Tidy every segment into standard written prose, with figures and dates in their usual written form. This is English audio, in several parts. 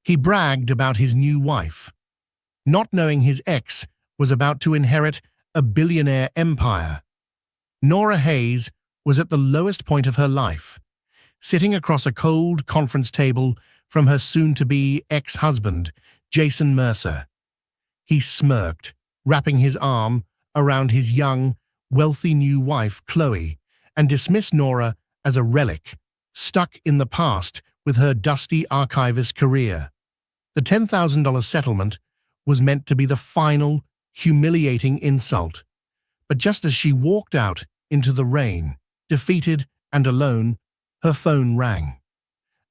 He bragged about his new wife, not knowing his ex was about to inherit a billionaire empire. Nora Hayes was at the lowest point of her life, sitting across a cold conference table from her soon-to-be ex-husband, Jason Mercer. He smirked, wrapping his arm around his young, wealthy new wife, Chloe, and dismissed Nora as a relic, stuck in the past with her dusty archivist career. The $10,000 settlement was meant to be the final, humiliating insult. But just as she walked out into the rain, defeated and alone, her phone rang.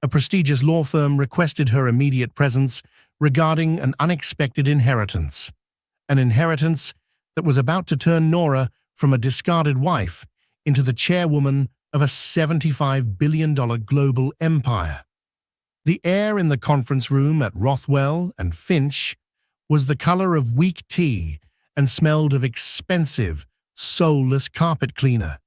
A prestigious law firm requested her immediate presence regarding an unexpected inheritance. An inheritance that was about to turn Nora from a discarded wife into the chairwoman of a $75 billion global empire. The air in the conference room at Rothwell and Finch was the color of weak tea and smelled of expensive, soulless carpet cleaner.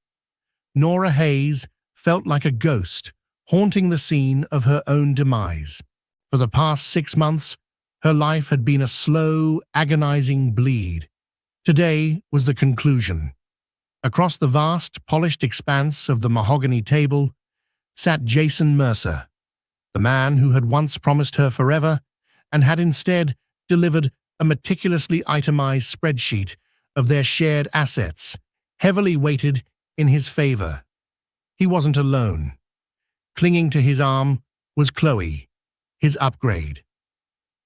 Nora Hayes felt like a ghost, haunting the scene of her own demise. For the past 6 months, her life had been a slow, agonizing bleed. Today was the conclusion. Across the vast, polished expanse of the mahogany table sat Jason Mercer, the man who had once promised her forever and had instead delivered a meticulously itemized spreadsheet of their shared assets, heavily weighted in his favor. He wasn't alone. Clinging to his arm was Chloe, his upgrade.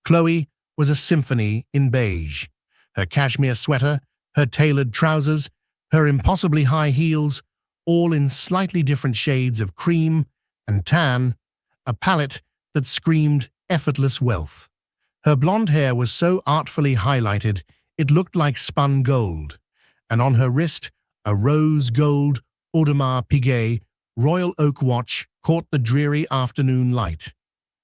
Chloe was a symphony in beige. Her cashmere sweater, her tailored trousers, her impossibly high heels, all in slightly different shades of cream and tan, a palette that screamed effortless wealth. Her blonde hair was so artfully highlighted it looked like spun gold, and on her wrist a rose gold Audemars Piguet Royal Oak watch caught the dreary afternoon light.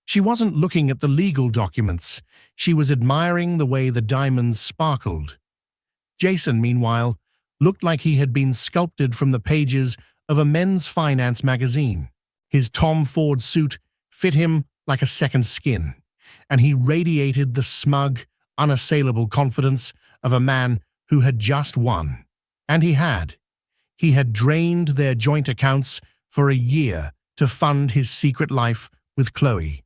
She wasn't looking at the legal documents, she was admiring the way the diamonds sparkled. Jason, meanwhile, looked like he had been sculpted from the pages of a men's finance magazine. His Tom Ford suit fit him like a second skin, and he radiated the smug, unassailable confidence of a man who had just won. And he had. He had drained their joint accounts for a year to fund his secret life with Chloe,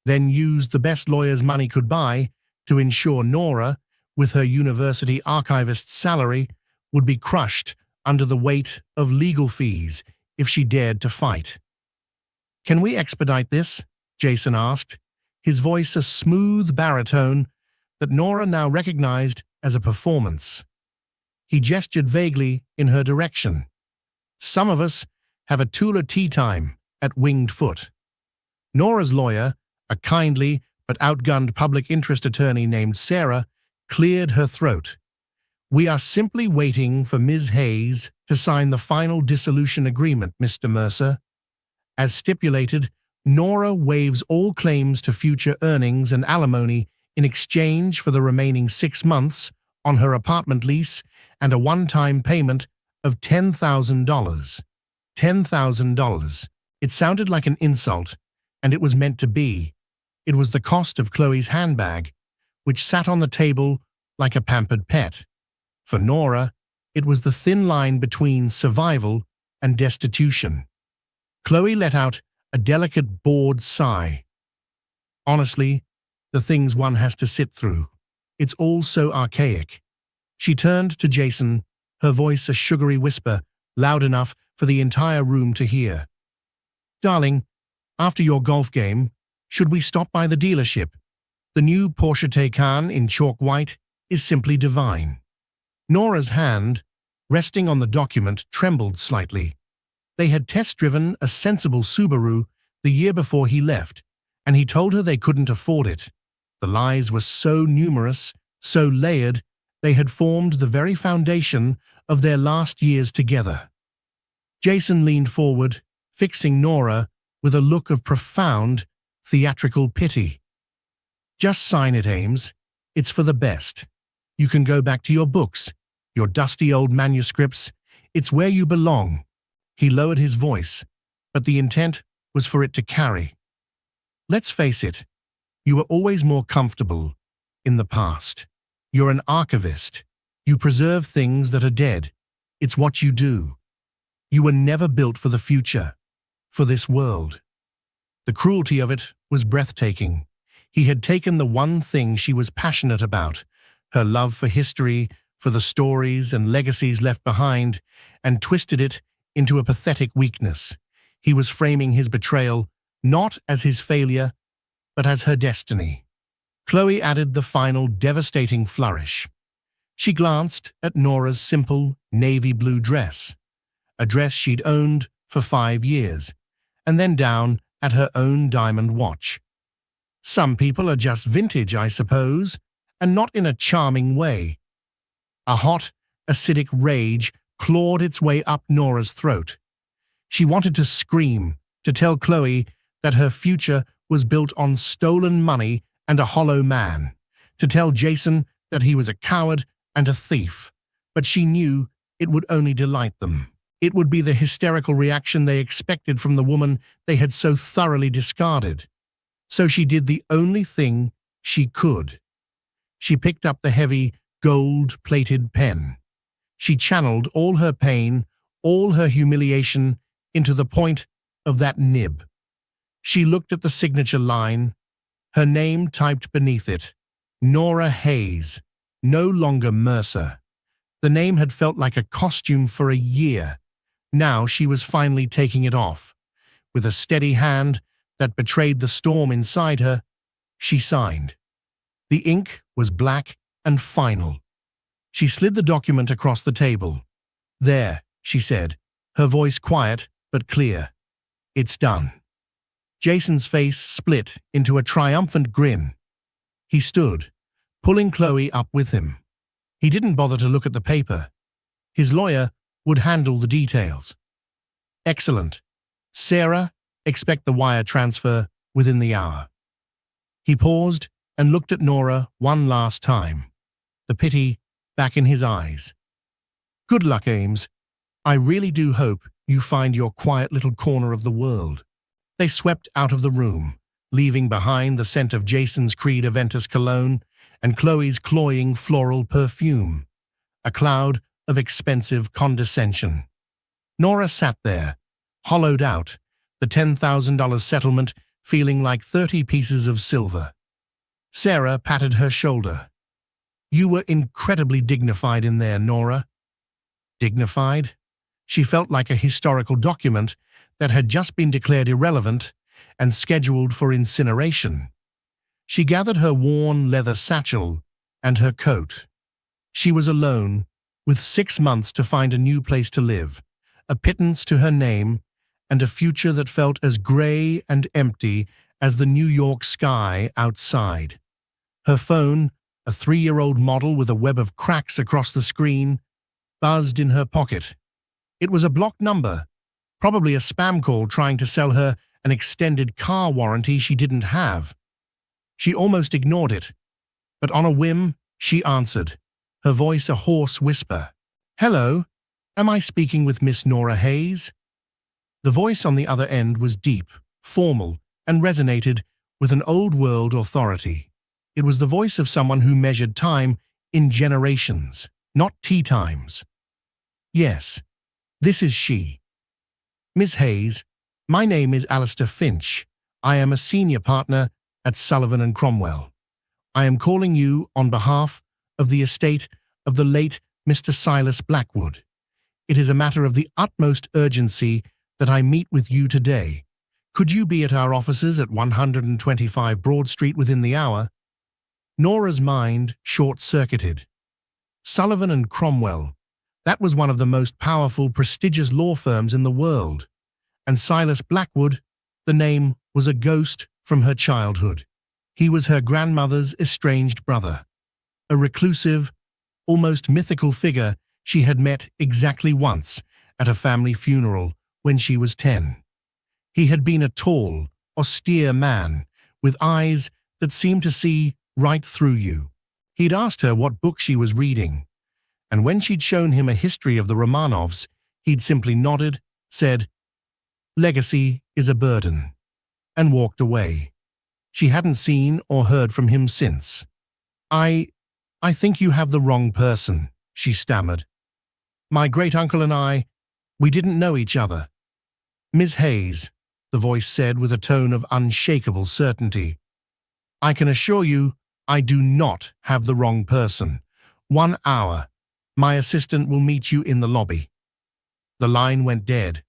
then used the best lawyer's money could buy to ensure Nora, with her university archivist's salary, would be crushed under the weight of legal fees if she dared to fight. "Can we expedite this?" Jason asked, his voice a smooth baritone that Nora now recognized as a performance. He gestured vaguely in her direction. "Some of us have a Tula tea time at Winged Foot." Nora's lawyer, a kindly but outgunned public interest attorney named Sarah, cleared her throat. "We are simply waiting for Ms. Hayes to sign the final dissolution agreement, Mr. Mercer. As stipulated, Nora waives all claims to future earnings and alimony in exchange for the remaining 6 months on her apartment lease and a one-time payment of $10,000. $10,000. It sounded like an insult, and it was meant to be. It was the cost of Chloe's handbag, which sat on the table like a pampered pet. For Nora, it was the thin line between survival and destitution. Chloe let out a delicate, bored sigh. "Honestly, the things one has to sit through. It's all so archaic." She turned to Jason, her voice a sugary whisper, loud enough for the entire room to hear. "Darling, after your golf game, should we stop by the dealership? The new Porsche Taycan in chalk white is simply divine." Nora's hand, resting on the document, trembled slightly. They had test-driven a sensible Subaru the year before he left, and he told her they couldn't afford it. The lies were so numerous, so layered, they had formed the very foundation of their last years together. Jason leaned forward, fixing Nora with a look of profound, theatrical pity. "Just sign it, Ames. It's for the best. You can go back to your books, your dusty old manuscripts. It's where you belong." He lowered his voice, but the intent was for it to carry. "Let's face it, You were always more comfortable in the past. You're an archivist. You preserve things that are dead. It's what you do. You were never built for the future, for this world. The cruelty of it was breathtaking. He had taken the one thing she was passionate about, her love for history, for the stories and legacies left behind, and twisted it into a pathetic weakness. He was framing his betrayal not as his failure, but as her destiny. Chloe added the final devastating flourish. She glanced at Nora's simple navy blue dress, a dress she'd owned for 5 years, and then down at her own diamond watch. Some people are just vintage, I suppose, and not in a charming way. A hot, acidic rage clawed its way up Nora's throat. She wanted to scream, to tell Chloe that her future was built on stolen money and a hollow man, to tell Jason that he was a coward and a thief, but she knew it would only delight them. It would be the hysterical reaction they expected from the woman they had so thoroughly discarded. So she did the only thing she could. She picked up the heavy, gold-plated pen. She channeled all her pain, all her humiliation into the point of that nib. She looked at the signature line, her name typed beneath it, Nora Hayes, no longer Mercer. The name had felt like a costume for a year. Now she was finally taking it off. With a steady hand that betrayed the storm inside her, she signed. The ink was black and final. She slid the document across the table. "There," she said, her voice quiet but clear. "It's done." Jason's face split into a triumphant grin. He stood, pulling Chloe up with him. He didn't bother to look at the paper. His lawyer would handle the details. "Excellent. Sarah, expect the wire transfer within the hour." He paused and looked at Nora one last time, the pity back in his eyes. "Good luck, Ames. I really do hope you find your quiet little corner of the world." They swept out of the room, leaving behind the scent of Jason's Creed Aventus cologne and Chloe's cloying floral perfume, a cloud of expensive condescension. Nora sat there, hollowed out, the $10,000 settlement feeling like 30 pieces of silver. Sarah patted her shoulder. "You were incredibly dignified in there, Nora." Dignified? She felt like a historical document that had just been declared irrelevant and scheduled for incineration. She gathered her worn leather satchel and her coat. She was alone, with 6 months to find a new place to live, a pittance to her name, and a future that felt as gray and empty as the New York sky outside. Her phone, a 3-year-old model with a web of cracks across the screen, buzzed in her pocket. It was a blocked number, probably a spam call trying to sell her an extended car warranty she didn't have. She almost ignored it, but on a whim, she answered, her voice a hoarse whisper. "Hello, am I speaking with Miss Nora Hayes?" The voice on the other end was deep, formal, and resonated with an old-world authority. It was the voice of someone who measured time in generations, not tea times. "Yes, this is she. Miss Hayes, my name is Alistair Finch. I am a senior partner at Sullivan & Cromwell. I am calling you on behalf of the estate of the late Mr. Silas Blackwood. It is a matter of the utmost urgency that I meet with you today. Could you be at our offices at 125 Broad Street within the hour?" Nora's mind short-circuited. Sullivan & Cromwell. That was one of the most powerful, prestigious law firms in the world. And Silas Blackwood, the name was a ghost from her childhood. He was her grandmother's estranged brother, a reclusive, almost mythical figure she had met exactly once at a family funeral when she was 10. He had been a tall, austere man with eyes that seemed to see right through you. He'd asked her what book she was reading, and when she'd shown him a history of the Romanovs, he'd simply nodded, said, "Legacy is a burden," and walked away. She hadn't seen or heard from him since. I think you have the wrong person," she stammered. "My great-uncle and we didn't know each other." "Miss Hayes," the voice said with a tone of unshakable certainty, "I can assure you I do not have the wrong person. 1 hour. My assistant will meet you in the lobby." The line went dead.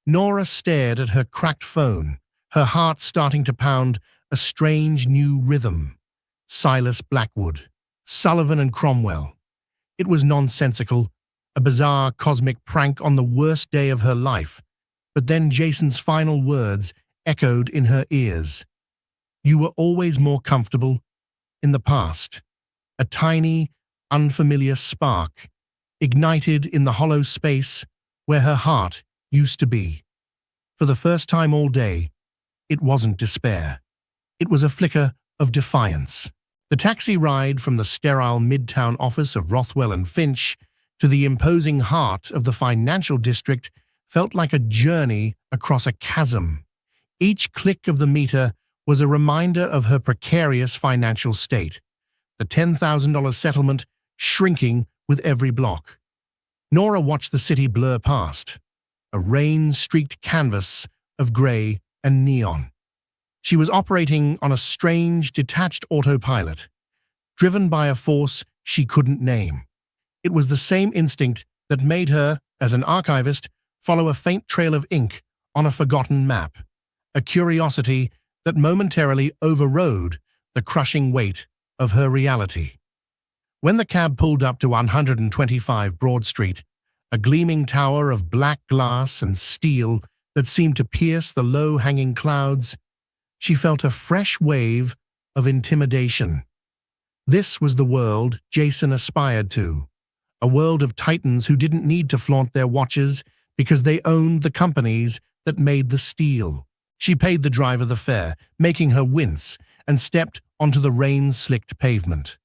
Nora stared at her cracked phone, her heart starting to pound a strange new rhythm. Silas Blackwood, Sullivan and Cromwell. It was nonsensical, a bizarre cosmic prank on the worst day of her life. But then Jason's final words echoed in her ears. "You were always more comfortable in the past." A tiny, unfamiliar spark ignited in the hollow space where her heart used to be. For the first time all day, it wasn't despair. It was a flicker of defiance. The taxi ride from the sterile midtown office of Rothwell and Finch to the imposing heart of the financial district felt like a journey across a chasm. Each click of the meter was a reminder of her precarious financial state, the $10,000 settlement shrinking with every block. Nora watched the city blur past, a rain-streaked canvas of grey and neon. She was operating on a strange, detached autopilot, driven by a force she couldn't name. It was the same instinct that made her, as an archivist, follow a faint trail of ink on a forgotten map, a curiosity that momentarily overrode the crushing weight of her reality. When the cab pulled up to 125 Broad Street, a gleaming tower of black glass and steel that seemed to pierce the low-hanging clouds, she felt a fresh wave of intimidation. This was the world Jason aspired to, a world of titans who didn't need to flaunt their watches because they owned the companies that made the steel. She paid the driver the fare, making her wince, and stepped onto the rain-slicked pavement.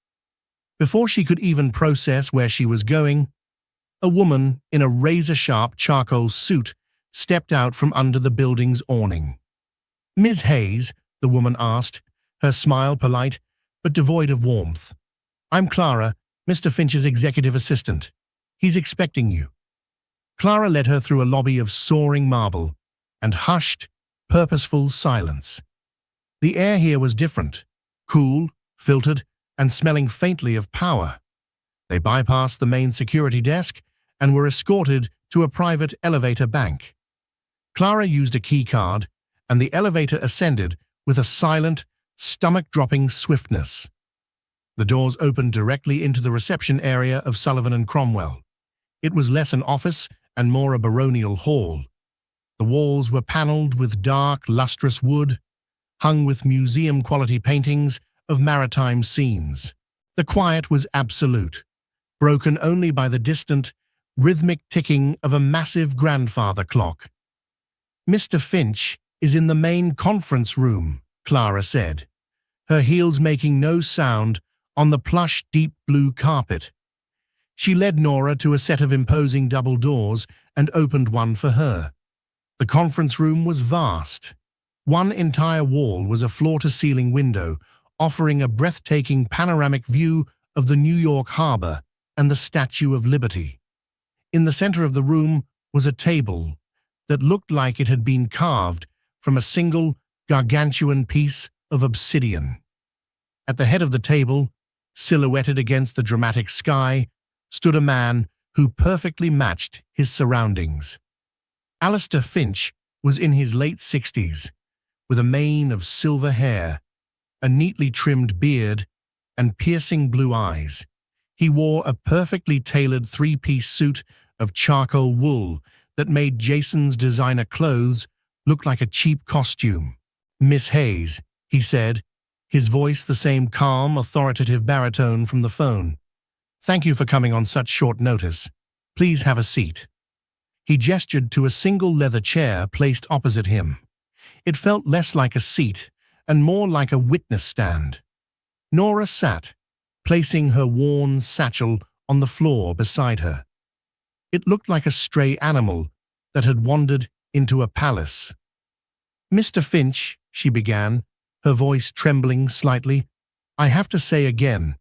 Before she could even process where she was going, a woman in a razor-sharp charcoal suit stepped out from under the building's awning. "Ms. Hayes," the woman asked, her smile polite but devoid of warmth. "I'm Clara, Mr. Finch's executive assistant. He's expecting you." Clara led her through a lobby of soaring marble and hushed, purposeful silence. The air here was different, cool, filtered, and smelling faintly of power. They bypassed the main security desk and were escorted to a private elevator bank. Clara used a key card, and the elevator ascended with a silent, stomach-dropping swiftness. The doors opened directly into the reception area of Sullivan and Cromwell. It was less an office and more a baronial hall. The walls were paneled with dark, lustrous wood, hung with museum-quality paintings of maritime scenes. The quiet was absolute, broken only by the distant, rhythmic ticking of a massive grandfather clock. "Mr. Finch is in the main conference room," Clara said, her heels making no sound on the plush deep blue carpet. She led Nora to a set of imposing double doors and opened one for her. The conference room was vast. One entire wall was a floor-to-ceiling window, offering a breathtaking panoramic view of the New York harbor and the Statue of Liberty. In the center of the room was a table that looked like it had been carved from a single, gargantuan piece of obsidian. At the head of the table, silhouetted against the dramatic sky, stood a man who perfectly matched his surroundings. Alistair Finch was in his late 60s, with a mane of silver hair, a neatly trimmed beard, and piercing blue eyes. He wore a perfectly tailored three-piece suit of charcoal wool that made Jason's designer clothes look like a cheap costume. "Miss Hayes," he said, his voice the same calm, authoritative baritone from the phone. "Thank you for coming on such short notice. Please have a seat." He gestured to a single leather chair placed opposite him. It felt less like a seat and more like a witness stand. Nora sat, placing her worn satchel on the floor beside her. It looked like a stray animal that had wandered into a palace. "Mr. Finch," she began, her voice trembling slightly. "I have to say again,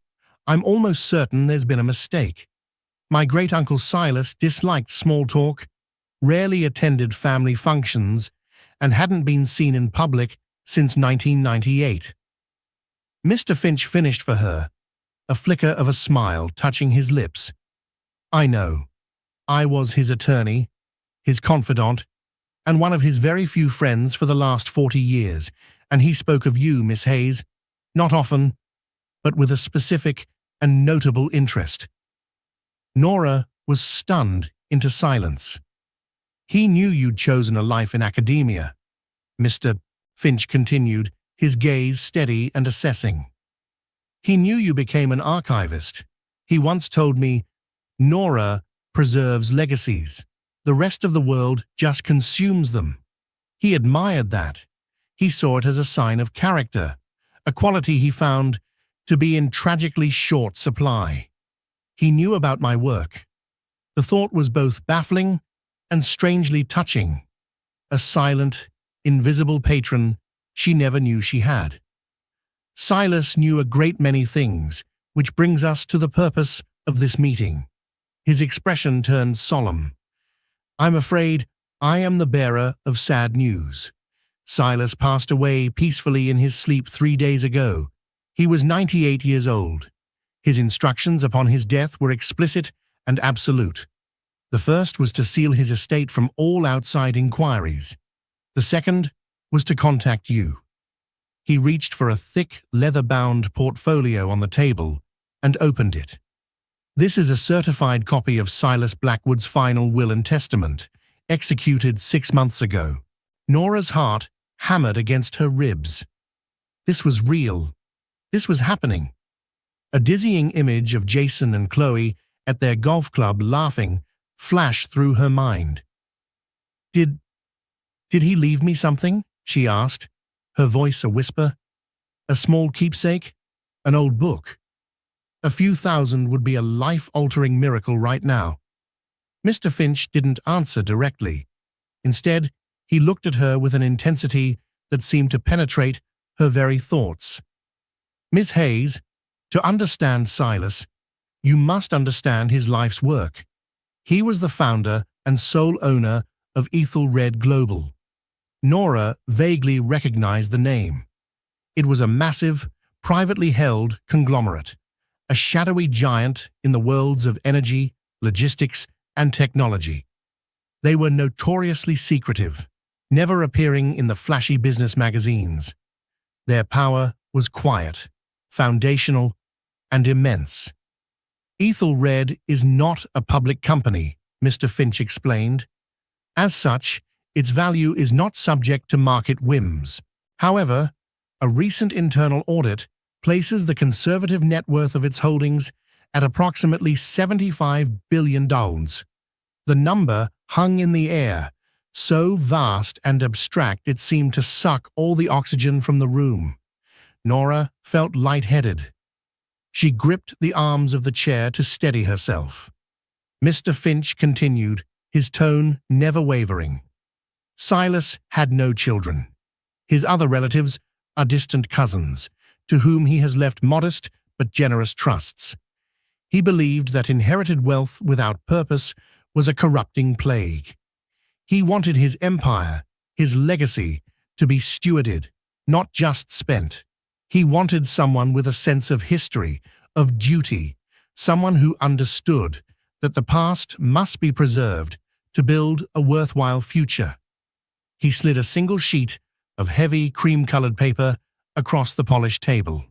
I'm almost certain there's been a mistake. My great-uncle Silas disliked small talk, rarely attended family functions, and hadn't been seen in public since 1998. Mr. Finch finished for her, a flicker of a smile touching his lips. "I know. I was his attorney, his confidant, and one of his very few friends for the last 40 years, and he spoke of you, Miss Hayes, not often, but with a specific and notable interest." Nora was stunned into silence. "He knew you'd chosen a life in academia," Mr. Finch continued, his gaze steady and assessing. "He knew you became an archivist. He once told me, 'Nora preserves legacies. The rest of the world just consumes them.' He admired that. He saw it as a sign of character, a quality he found to be in tragically short supply. He knew about my work. The thought was both baffling and strangely touching. A silent, invisible patron she never knew she had. Silas knew a great many things, which brings us to the purpose of this meeting." His expression turned solemn. "I'm afraid I am the bearer of sad news. Silas passed away peacefully in his sleep 3 days ago. He was 98 years old. His instructions upon his death were explicit and absolute. The first was to seal his estate from all outside inquiries. The second was to contact you." He reached for a thick, leather-bound portfolio on the table and opened it. "This is a certified copy of Silas Blackwood's final will and testament, executed 6 months ago." Nora's heart hammered against her ribs. This was real. This was happening. A dizzying image of Jason and Chloe at their golf club laughing flashed through her mind. Did he leave me something?" she asked, her voice a whisper. "A small keepsake? An old book? A few thousand would be a life-altering miracle right now." Mr. Finch didn't answer directly. Instead, he looked at her with an intensity that seemed to penetrate her very thoughts. "Miss Hayes, to understand Silas, you must understand his life's work. He was the founder and sole owner of Ethelred Global." Nora vaguely recognized the name. It was a massive, privately held conglomerate, a shadowy giant in the worlds of energy, logistics, and technology. They were notoriously secretive, never appearing in the flashy business magazines. Their power was quiet, foundational, and immense. "Ethelred is not a public company," Mr. Finch explained. "As such, its value is not subject to market whims. However, a recent internal audit places the conservative net worth of its holdings at approximately $75 billion. The number hung in the air, so vast and abstract it seemed to suck all the oxygen from the room. Nora felt lightheaded. She gripped the arms of the chair to steady herself. Mr. Finch continued, his tone never wavering. "Silas had no children. His other relatives are distant cousins, to whom he has left modest but generous trusts. He believed that inherited wealth without purpose was a corrupting plague. He wanted his empire, his legacy, to be stewarded, not just spent. He wanted someone with a sense of history, of duty, someone who understood that the past must be preserved to build a worthwhile future." He slid a single sheet of heavy, cream-colored paper across the polished table.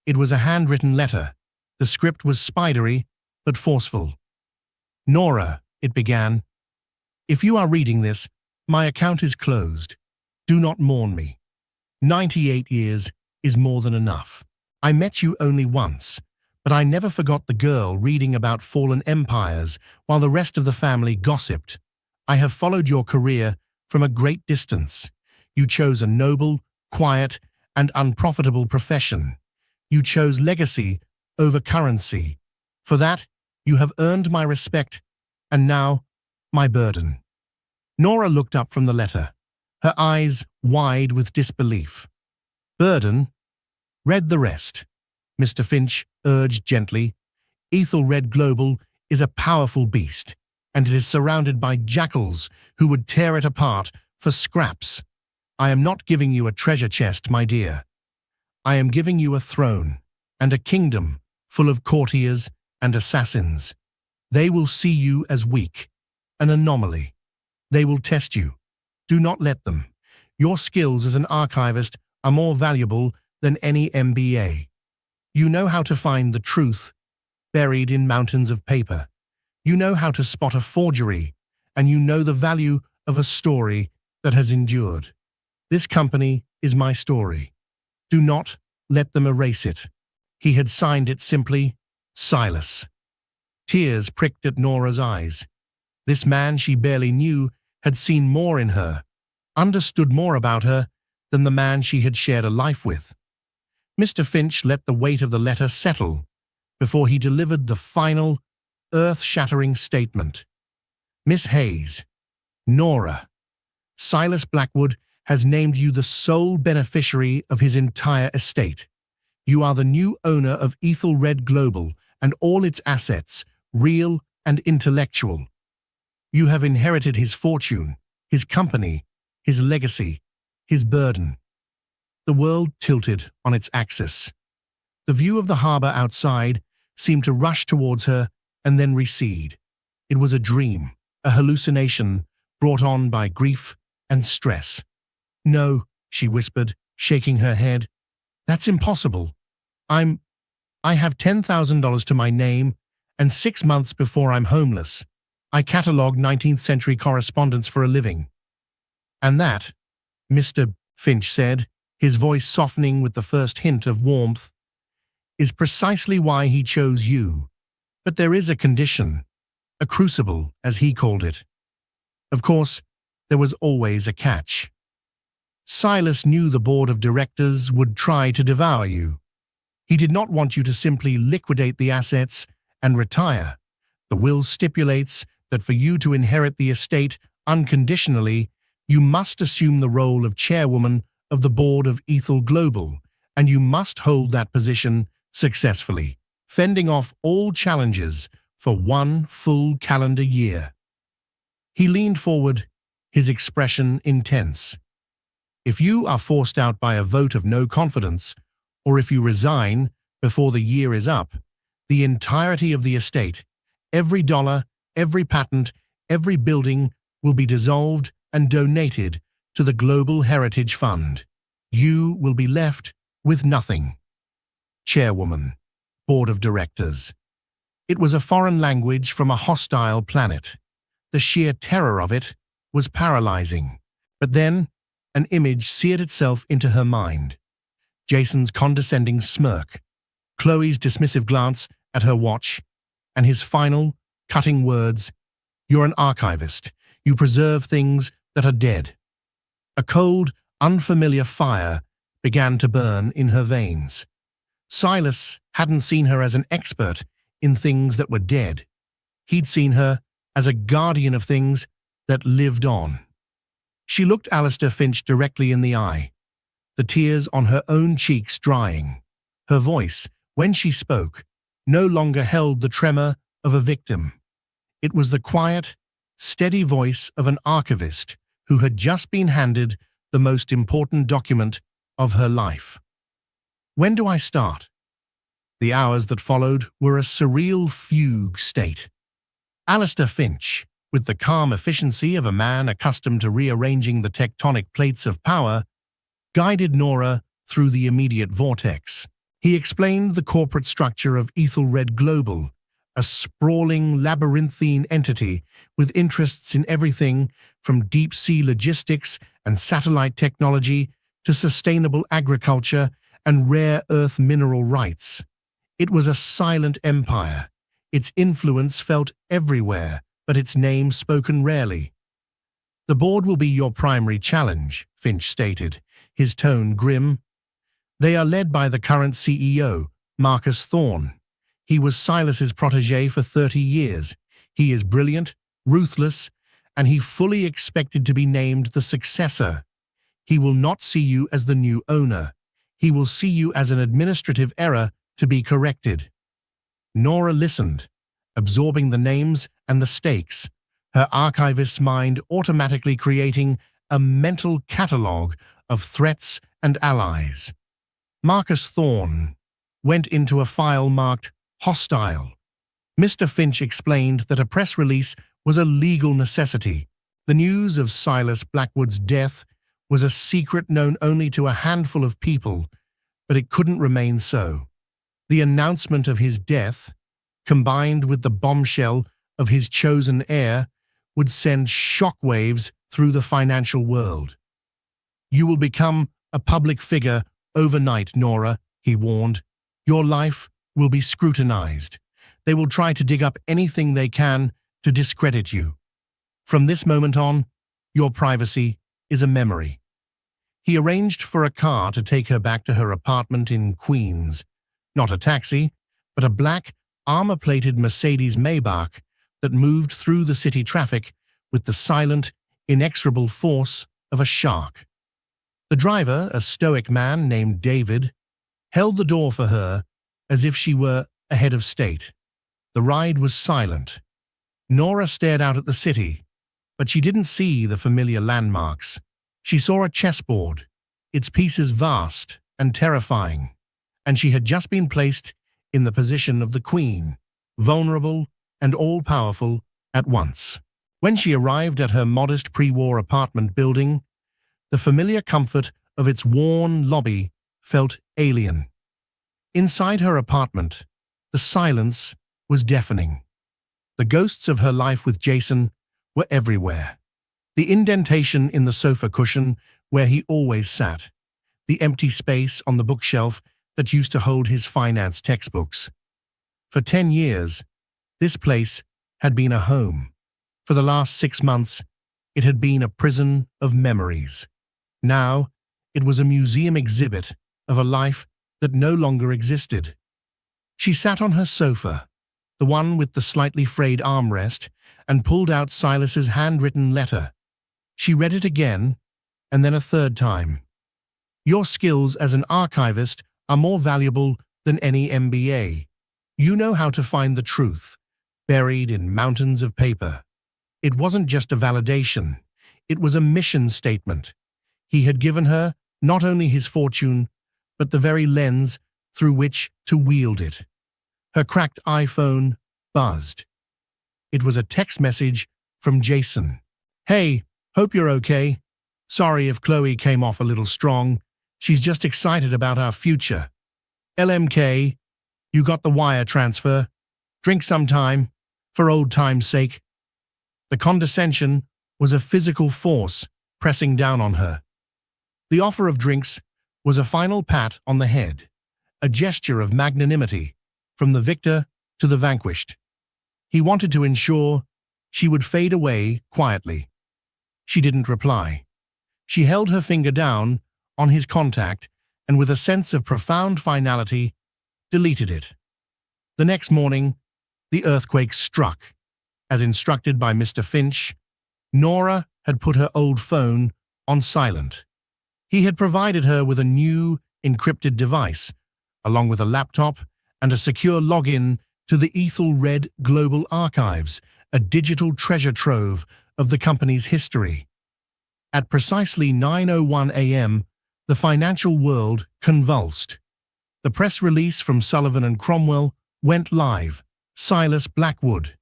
It was a handwritten letter. The script was spidery, but forceful. "Nora," it began, "if you are reading this, my account is closed. Do not mourn me. 98 years is more than enough. I met you only once, but I never forgot the girl reading about fallen empires while the rest of the family gossiped. I have followed your career from a great distance. You chose a noble, quiet, and unprofitable profession. You chose legacy over currency. For that, you have earned my respect, and now, my burden." Nora looked up from the letter, her eyes wide with disbelief. Burden, read the rest. Mr. Finch urged gently. Ethelred Global is a powerful beast, and it is surrounded by jackals who would tear it apart for scraps. I am not giving you a treasure chest, my dear. I am giving you a throne and a kingdom full of courtiers and assassins. They will see you as weak, an anomaly. They will test you. Do not let them. Your skills as an archivist are more valuable than any MBA. You know how to find the truth buried in mountains of paper. You know how to spot a forgery, and you know the value of a story that has endured. This company is my story. Do not let them erase it. He had signed it simply, Silas. Tears pricked at Nora's eyes. This man she barely knew had seen more in her, understood more about her than the man she had shared a life with. Mr. Finch let the weight of the letter settle before he delivered the final, earth-shattering statement. Miss Hayes, Nora, Silas Blackwood has named you the sole beneficiary of his entire estate. You are the new owner of Ethelred Global and all its assets, real and intellectual. You have inherited his fortune, his company, his legacy, his burden. The world tilted on its axis. The view of the harbor outside seemed to rush towards her and then recede. It was a dream, a hallucination brought on by grief and stress. No, she whispered, shaking her head. That's impossible. I have $10,000 to my name, and 6 months before I'm homeless. I catalogue 19th century correspondence for a living. And that, Mr. Finch said, his voice softening with the first hint of warmth, is precisely why he chose you. But there is a condition, a crucible, as he called it. Of course, there was always a catch. Silas knew the board of directors would try to devour you. He did not want you to simply liquidate the assets and retire. The will stipulates that for you to inherit the estate unconditionally, you must assume the role of chairwoman of the board of Ethel Global, and you must hold that position successfully, fending off all challenges for 1 full calendar year. He leaned forward, his expression intense. If you are forced out by a vote of no confidence, or if you resign before the year is up, the entirety of the estate, every dollar, every patent, every building will be dissolved and donated to the Global Heritage Fund. You will be left with nothing. Chairwoman, Board of Directors. It was a foreign language from a hostile planet. The sheer terror of it was paralyzing. But then, an image seared itself into her mind. Jason's condescending smirk, Chloe's dismissive glance at her watch, and his final, cutting words, "You're an archivist. You preserve things that are dead." A cold, unfamiliar fire began to burn in her veins. Silas hadn't seen her as an expert in things that were dead. He'd seen her as a guardian of things that lived on. She looked Alistair Finch directly in the eye, the tears on her own cheeks drying. Her voice, when she spoke, no longer held the tremor of a victim. It was the quiet, steady voice of an archivist who had just been handed the most important document of her life. When do I start? The hours that followed were a surreal fugue state. Alistair Finch, with the calm efficiency of a man accustomed to rearranging the tectonic plates of power, guided Nora through the immediate vortex. He explained the corporate structure of Ethelred Global, a sprawling, labyrinthine entity with interests in everything from deep-sea logistics and satellite technology to sustainable agriculture and rare earth mineral rights. It was a silent empire. Its influence felt everywhere, but its name spoken rarely. "The board will be your primary challenge," Finch stated, his tone grim. "They are led by the current CEO, Marcus Thorne. He was Silas's protégé for 30 years. He is brilliant, ruthless, and he fully expected to be named the successor. He will not see you as the new owner. He will see you as an administrative error to be corrected." Nora listened, absorbing the names and the stakes, her archivist's mind automatically creating a mental catalogue of threats and allies. Marcus Thorne went into a file marked "Hostile." Mr. Finch explained that a press release was a legal necessity. The news of Silas Blackwood's death was a secret known only to a handful of people, but it couldn't remain so. The announcement of his death, combined with the bombshell of his chosen heir, would send shockwaves through the financial world. "You will become a public figure overnight, Nora," he warned. "Your life will be scrutinized. They will try to dig up anything they can to discredit you. From this moment on, your privacy is a memory." He arranged for a car to take her back to her apartment in Queens. Not a taxi, but a black, armor-plated Mercedes Maybach that moved through the city traffic with the silent, inexorable force of a shark. The driver, a stoic man named David, held the door for her as if she were a head of state. The ride was silent. Nora stared out at the city, but she didn't see the familiar landmarks. She saw a chessboard, its pieces vast and terrifying, and she had just been placed in the position of the queen, vulnerable and all-powerful at once. When she arrived at her modest pre-war apartment building, the familiar comfort of its worn lobby felt alien. Inside her apartment, the silence was deafening. The ghosts of her life with Jason were everywhere. The indentation in the sofa cushion where he always sat, the empty space on the bookshelf that used to hold his finance textbooks. For 10 years, this place had been a home. For the last 6 months, it had been a prison of memories. Now, it was a museum exhibit of a life that no longer existed. She sat on her sofa, the one with the slightly frayed armrest, and pulled out Silas's handwritten letter. She read it again, and then a third time. "Your skills as an archivist are more valuable than any MBA. You know how to find the truth, buried in mountains of paper." It wasn't just a validation, it was a mission statement. He had given her not only his fortune, but the very lens through which to wield it. Her cracked iPhone buzzed. It was a text message from Jason. "Hey, hope you're okay. Sorry if Chloe came off a little strong. She's just excited about our future. LMK, you got the wire transfer. Drink sometime, for old time's sake." The condescension was a physical force pressing down on her. The offer of drinks was a final pat on the head, a gesture of magnanimity from the victor to the vanquished. He wanted to ensure she would fade away quietly. She didn't reply. She held her finger down on his contact and with a sense of profound finality, deleted it. The next morning, the earthquake struck. As instructed by Mr. Finch, Nora had put her old phone on silent. He had provided her with a new, encrypted device, along with a laptop and a secure login to the Ethelred Global Archives, a digital treasure trove of the company's history. At precisely 9:01 a.m., the financial world convulsed. The press release from Sullivan and Cromwell went live. Silas Blackwood,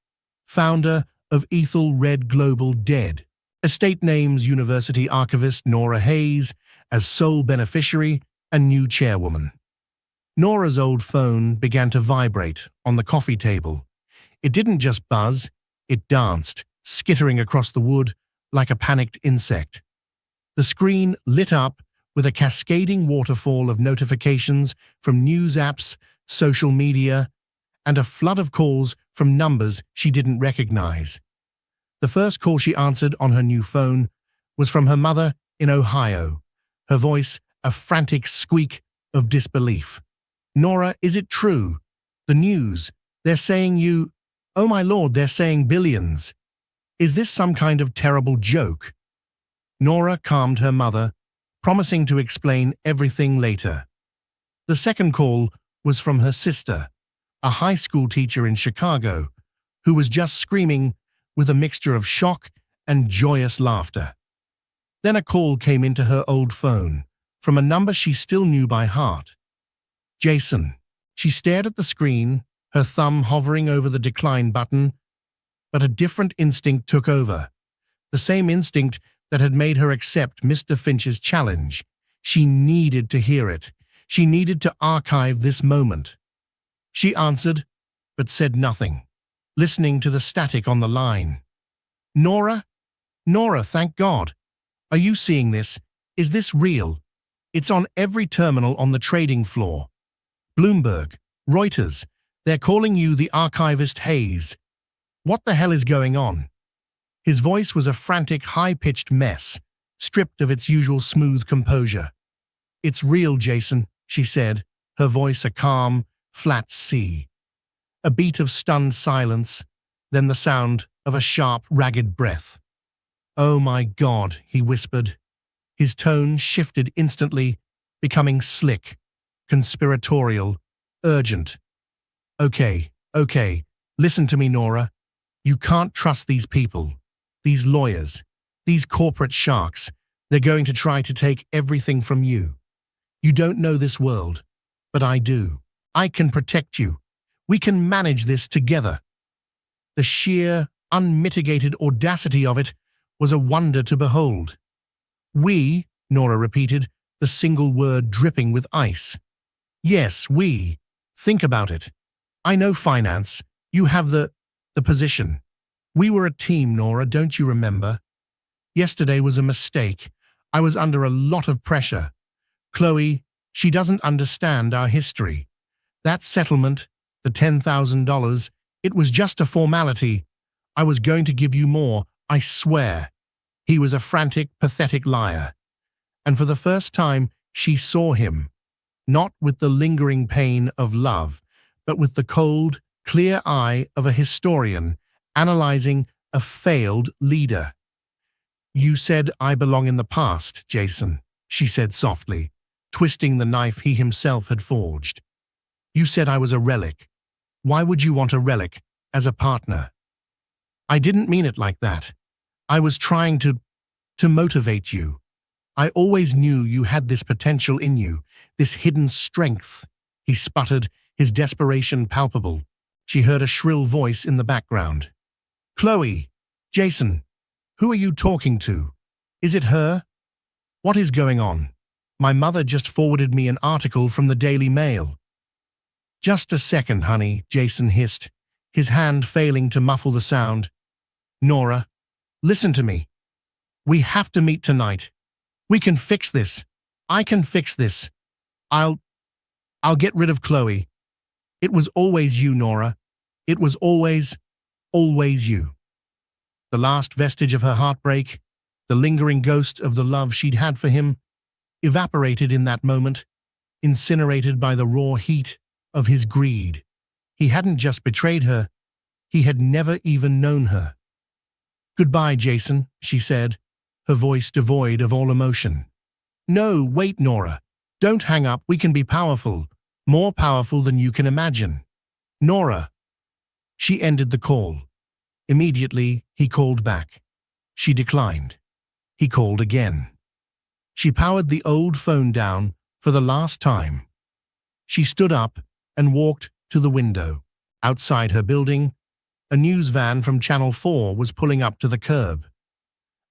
founder of Ethelred Global, dead. Estate names University archivist Nora Hayes as sole beneficiary and new chairwoman. Nora's old phone began to vibrate on the coffee table. It didn't just buzz, it danced, skittering across the wood like a panicked insect. The screen lit up with a cascading waterfall of notifications from news apps, social media, and a flood of calls from numbers she didn't recognize. The first call she answered on her new phone was from her mother in Ohio, her voice a frantic squeak of disbelief. "Nora, is it true? The news, they're saying you... Oh my lord, they're saying billions. Is this some kind of terrible joke?" Nora calmed her mother, promising to explain everything later. The second call was from her sister, a high school teacher in Chicago, who was just screaming with a mixture of shock and joyous laughter. Then a call came into her old phone, from a number she still knew by heart. Jason. She stared at the screen, her thumb hovering over the decline button, but a different instinct took over. The same instinct that had made her accept Mr. Finch's challenge. She needed to hear it. She needed to archive this moment. She answered, but said nothing, listening to the static on the line. Nora? Nora, thank God. Are you seeing this? Is this real? It's on every terminal on the trading floor. Bloomberg, Reuters, they're calling you the archivist Hayes. What the hell is going on? His voice was a frantic, high-pitched mess, stripped of its usual smooth composure. It's real, Jason, she said, her voice a calm, flat C. A beat of stunned silence, then the sound of a sharp, ragged breath. Oh my God, he whispered. His tone shifted instantly, becoming slick, conspiratorial, urgent. Okay, listen to me, Nora. You can't trust these people, these lawyers, these corporate sharks. They're going to try to take everything from you. You don't know this world, but I do. I can protect you. We can manage this together. The sheer, unmitigated audacity of it was a wonder to behold. We, Nora repeated, the single word dripping with ice. Yes, we. Think about it. I know finance. You have the position. We were a team, Nora, don't you remember? Yesterday was a mistake. I was under a lot of pressure. Chloe, she doesn't understand our history. That settlement, the $10,000, it was just a formality. I was going to give you more, I swear. He was a frantic, pathetic liar. And for the first time, she saw him, not with the lingering pain of love, but with the cold, clear eye of a historian analyzing a failed leader. You said I belong in the past, Jason, she said softly, twisting the knife he himself had forged. You said I was a relic. Why would you want a relic as a partner? I didn't mean it like that. I was trying to motivate you. I always knew you had this potential in you, this hidden strength. He sputtered, his desperation palpable. She heard a shrill voice in the background. Chloe, Jason, who are you talking to? Is it her? What is going on? My mother just forwarded me an article from the Daily Mail. Just a second, honey, Jason hissed, his hand failing to muffle the sound. Nora, listen to me. We have to meet tonight. We can fix this. I can fix this. I'll get rid of Chloe. It was always you, Nora. It was always you. The last vestige of her heartbreak, the lingering ghost of the love she'd had for him, evaporated in that moment, incinerated by the raw heat of his greed. He hadn't just betrayed her, he had never even known her. Goodbye, Jason, she said, her voice devoid of all emotion. No, wait, Nora. Don't hang up, we can be powerful, more powerful than you can imagine. Nora. She ended the call. Immediately, he called back. She declined. He called again. She powered the old phone down for the last time. She stood up and walked to the window. Outside her building, a news van from Channel 4 was pulling up to the curb.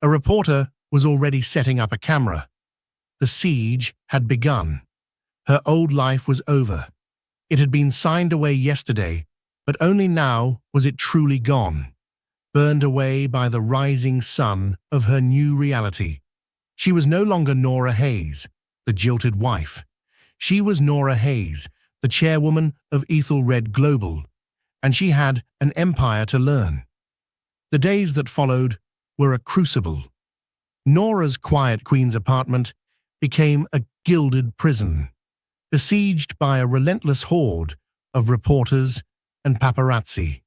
A reporter was already setting up a camera. The siege had begun. Her old life was over. It had been signed away yesterday, but only now was it truly gone, burned away by the rising sun of her new reality. She was no longer Nora Hayes, the jilted wife. She was Nora Hayes, the chairwoman of Ethelred Global, and she had an empire to learn. The days that followed were a crucible. Nora's quiet Queen's apartment became a gilded prison, besieged by a relentless horde of reporters and paparazzi.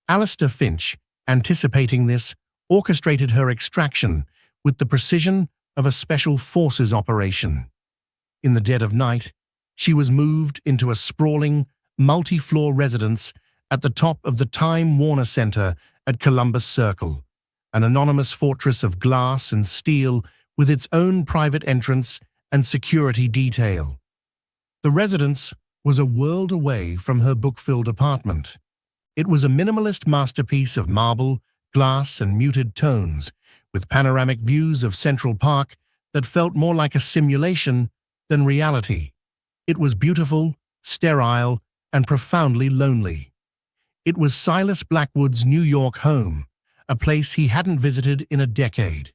Alistair Finch, anticipating this, orchestrated her extraction with the precision of a special forces operation. In the dead of night, She was moved into a sprawling, multi-floor residence at the top of the Time Warner Center at Columbus Circle, an anonymous fortress of glass and steel with its own private entrance and security detail. The residence was a world away from her book-filled apartment. It was a minimalist masterpiece of marble, glass, and muted tones, with panoramic views of Central Park that felt more like a simulation than reality. It was beautiful, sterile, and profoundly lonely. It was Silas Blackwood's New York home, a place he hadn't visited in a decade.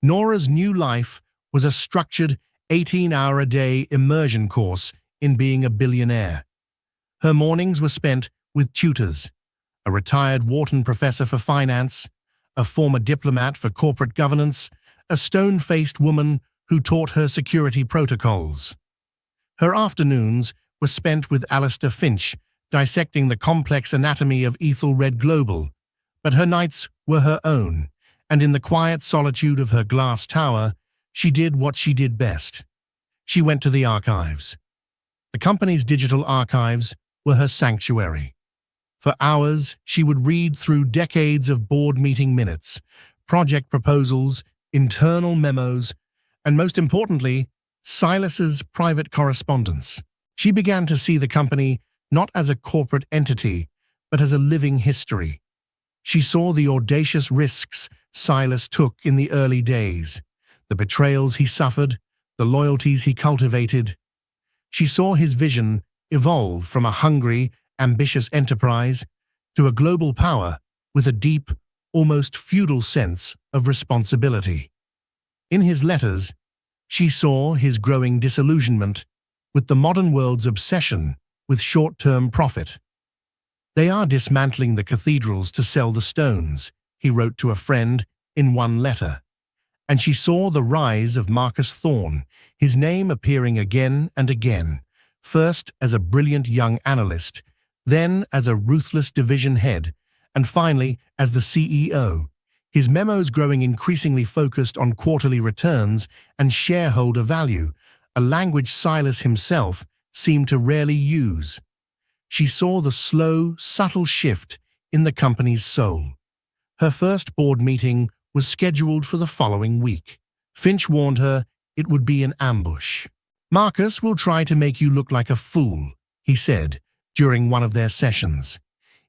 Nora's new life was a structured 18-hour-a-day immersion course in being a billionaire. Her mornings were spent with tutors, a retired Wharton professor for finance, a former diplomat for corporate governance, a stone-faced woman who taught her security protocols. Her afternoons were spent with Alistair Finch, dissecting the complex anatomy of Ethelred Global, but her nights were her own, and in the quiet solitude of her glass tower, she did what she did best. She went to the archives. The company's digital archives were her sanctuary. For hours, she would read through decades of board meeting minutes, project proposals, internal memos, and most importantly, Silas's private correspondence. She began to see the company not as a corporate entity, but as a living history. She saw the audacious risks Silas took in the early days, the betrayals he suffered, the loyalties he cultivated. She saw his vision evolve from a hungry, ambitious enterprise to a global power with a deep, almost feudal sense of responsibility. In his letters, she saw his growing disillusionment with the modern world's obsession with short-term profit. "They are dismantling the cathedrals to sell the stones," he wrote to a friend in one letter. And she saw the rise of Marcus Thorne, his name appearing again and again, first as a brilliant young analyst, then as a ruthless division head, and finally as the CEO, his memos growing increasingly focused on quarterly returns and shareholder value, a language Silas himself seemed to rarely use. She saw the slow, subtle shift in the company's soul. Her first board meeting was scheduled for the following week. Finch warned her it would be an ambush. "Marcus will try to make you look like a fool," he said during one of their sessions.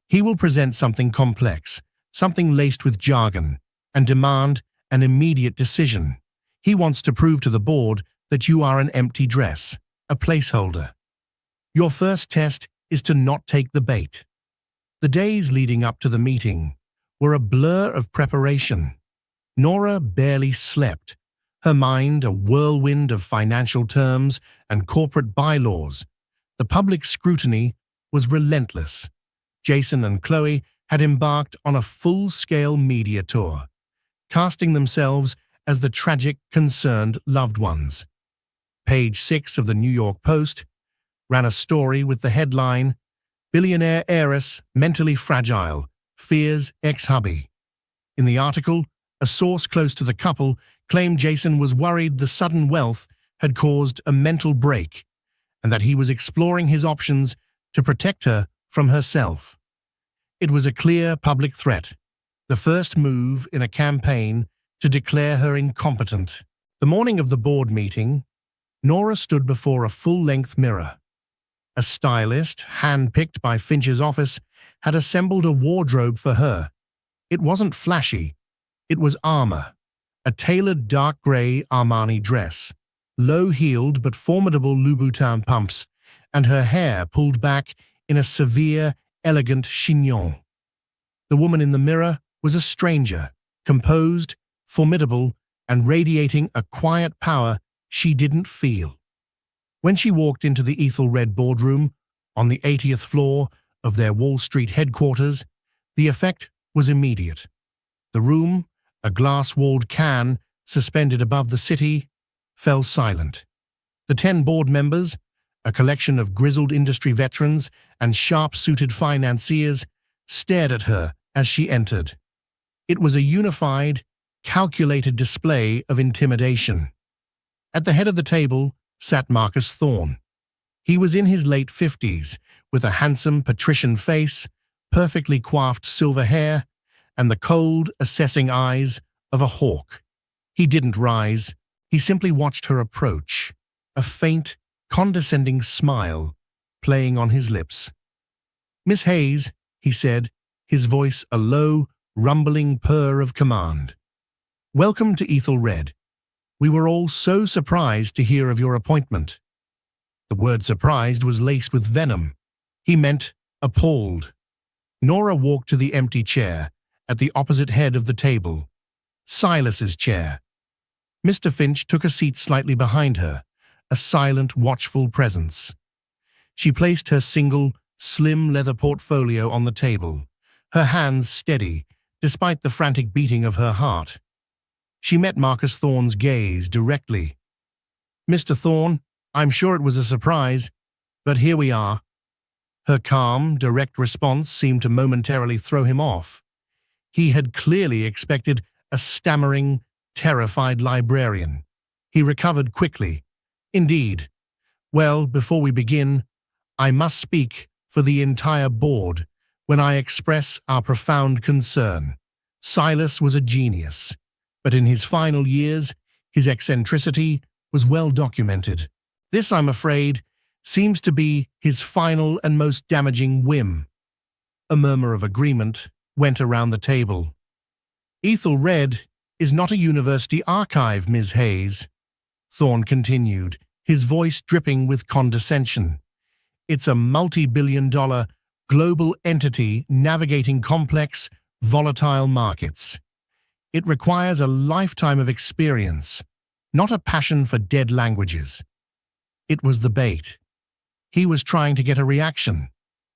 "He will present something complex, something laced with jargon, and demand an immediate decision. He wants to prove to the board that you are an empty dress, a placeholder. Your first test is to not take the bait." The days leading up to the meeting were a blur of preparation. Nora barely slept, her mind a whirlwind of financial terms and corporate bylaws. The public scrutiny was relentless. Jason and Chloe had embarked on a full-scale media tour, casting themselves as the tragic, concerned loved ones. Page 6 of the New York Post ran a story with the headline, "Billionaire heiress mentally fragile, fears ex-hubby." In the article, a source close to the couple claimed Jason was worried the sudden wealth had caused a mental break and that he was exploring his options to protect her from herself. It was a clear public threat, the first move in a campaign to declare her incompetent. The morning of the board meeting, Nora stood before a full-length mirror. A stylist, hand-picked by Finch's office, had assembled a wardrobe for her. It wasn't flashy. It was armor, a tailored dark gray Armani dress, low-heeled but formidable Louboutin pumps, and her hair pulled back in a severe, elegant chignon. The woman in the mirror was a stranger, composed, formidable, and radiating a quiet power she didn't feel. When she walked into the Ethelred boardroom, on the 80th floor of their Wall Street headquarters, the effect was immediate. The room, a glass-walled can suspended above the city, fell silent. The 10 board members, a collection of grizzled industry veterans and sharp-suited financiers, stared at her as she entered. It was a unified, calculated display of intimidation. At the head of the table sat Marcus Thorne, He was in his late 50s, with a handsome patrician face, perfectly coiffed silver hair, and the cold, assessing eyes of a hawk. He didn't rise. He simply watched her approach, a faint, condescending smile playing on his lips. "Miss Hayes," he said, his voice a low, rumbling purr of command. "Welcome to Ethelred. We were all so surprised to hear of your appointment." The word surprised was laced with venom. He meant appalled. Nora walked to the empty chair at the opposite head of the table, Silas's chair. Mr. Finch took a seat slightly behind her, a silent, watchful presence. She placed her single, slim leather portfolio on the table, her hands steady, despite the frantic beating of her heart. She met Marcus Thorne's gaze directly. "Mr. Thorne, I'm sure it was a surprise, but here we are." Her calm, direct response seemed to momentarily throw him off. He had clearly expected a stammering, terrified librarian. He recovered quickly. "Indeed. Well, before we begin, I must speak for the entire board when I express our profound concern. Silas was a genius, but in his final years, his eccentricity was well documented. This, I'm afraid, seems to be his final and most damaging whim." A murmur of agreement went around the table. "Ethelred is not a university archive, Ms. Hayes," Thorne continued, his voice dripping with condescension. "It's a multi-billion-dollar global entity navigating complex, volatile markets. It requires a lifetime of experience, not a passion for dead languages." It was the bait. He was trying to get a reaction,